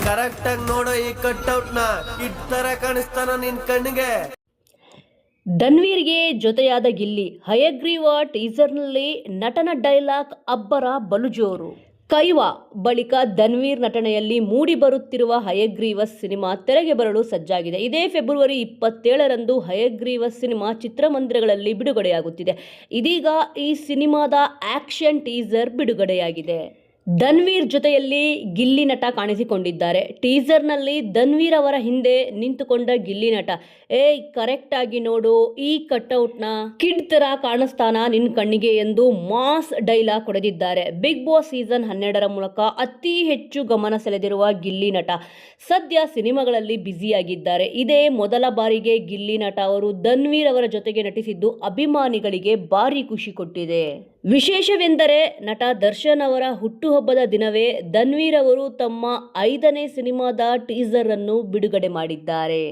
Correct ಆಗಿ ನೋಡೋ ಈ ಕಟ್ಔಟ್ ನ ಕಿಡ್ ತರ ಕಾಣಿಸ್ತಾನ ನಿನ್ ಕಣ್ಣಿಗೆ. ಧನ್ವೀರ್ಗೆ ಜೊತೆಯಾದ ಗಿಲ್ಲಿ. ಹಯಗ್ರೀವ ಟೀಸರ್ನಲ್ಲಿ ನಟನ ಡೈಲಾಗ್ ಅಬ್ಬರ ಬಲು ಜೋರು. ಕೈವಾ ಬಳಿಕ ಧನ್ವೀರ್ ನಟನೆಯಲ್ಲಿ ಮೂಡಿ ಬರುತ್ತಿರುವ ಹಯಗ್ರೀವ ಸಿನಿಮಾ ತೆರೆಗೆ ಬರಲು ಸಜ್ಜಾಗಿದೆ. ಇದೇ ಫೆಬ್ರವರಿ 27ರಂದು ಹಯಗ್ರೀವ ಸಿನಿಮಾ ಚಿತ್ರಮಂದಿರಗಳಲ್ಲಿ ಬಿಡುಗಡೆಯಾಗುತ್ತಿದೆ. ಇದೀಗ ಈ ಸಿನಿಮಾದ ಆಕ್ಷನ್ ಟೀಸರ್ ಬಿಡುಗಡೆಯಾಗಿದೆ. ಧನ್ವೀರ್ ಜೊತೆಯಲ್ಲಿ ಗಿಲ್ಲಿ ನಟ ಕಾಣಿಸಿಕೊಂಡಿದ್ದಾರೆ. ಟೀಸರ್ನಲ್ಲಿ ಧನ್ವೀರ್ ಅವರ ಹಿಂದೆ ನಿಂತುಕೊಂಡ ಗಿಲ್ಲಿ ನಟ, ಕರೆಕ್ಟ್ ಆಗಿ ನೋಡು ಈ ಕಟ್ಔಟ್ನ ಕಿಡ್ ತರ ಕಾಣಿಸ್ತಾನ ನಿನ್ ಕಣ್ಣಿಗೆ ಎಂದು ಮಾಸ್ ಡೈಲಾಗ್ ಹೊಡೆದಿದ್ದಾರೆ. ಬಿಗ್ ಬಾಸ್ ಸೀಸನ್ 12ರ ಮೂಲಕ ಅತಿ ಹೆಚ್ಚು ಗಮನ ಸೆಳೆದಿರುವ ಗಿಲ್ಲಿ ನಟ ಸದ್ಯ ಸಿನಿಮಾಗಳಲ್ಲಿ ಬ್ಯುಸಿಯಾಗಿದ್ದಾರೆ. ಇದೇ ಮೊದಲ ಬಾರಿಗೆ ಗಿಲ್ಲಿ ನಟ ಅವರು ಧನ್ವೀರ್ ಅವರ ಜೊತೆಗೆ ನಟಿಸಿದ್ದು ಅಭಿಮಾನಿಗಳಿಗೆ ಭಾರಿ ಖುಷಿ ಕೊಟ್ಟಿದೆ. ವಿಶೇಷವೆಂದರೆ ನಟ ದರ್ಶನ್ ಅವರ ಹುಟ್ಟುಹಬ್ಬದ ದಿನವೇ ಧನ್ವೀರ್ ಅವರು ತಮ್ಮ 5ನೇ ಸಿನಿಮಾದ ಟೀಸರ್ ಅನ್ನು ಬಿಡುಗಡೆ ಮಾಡಿದ್ದಾರೆ.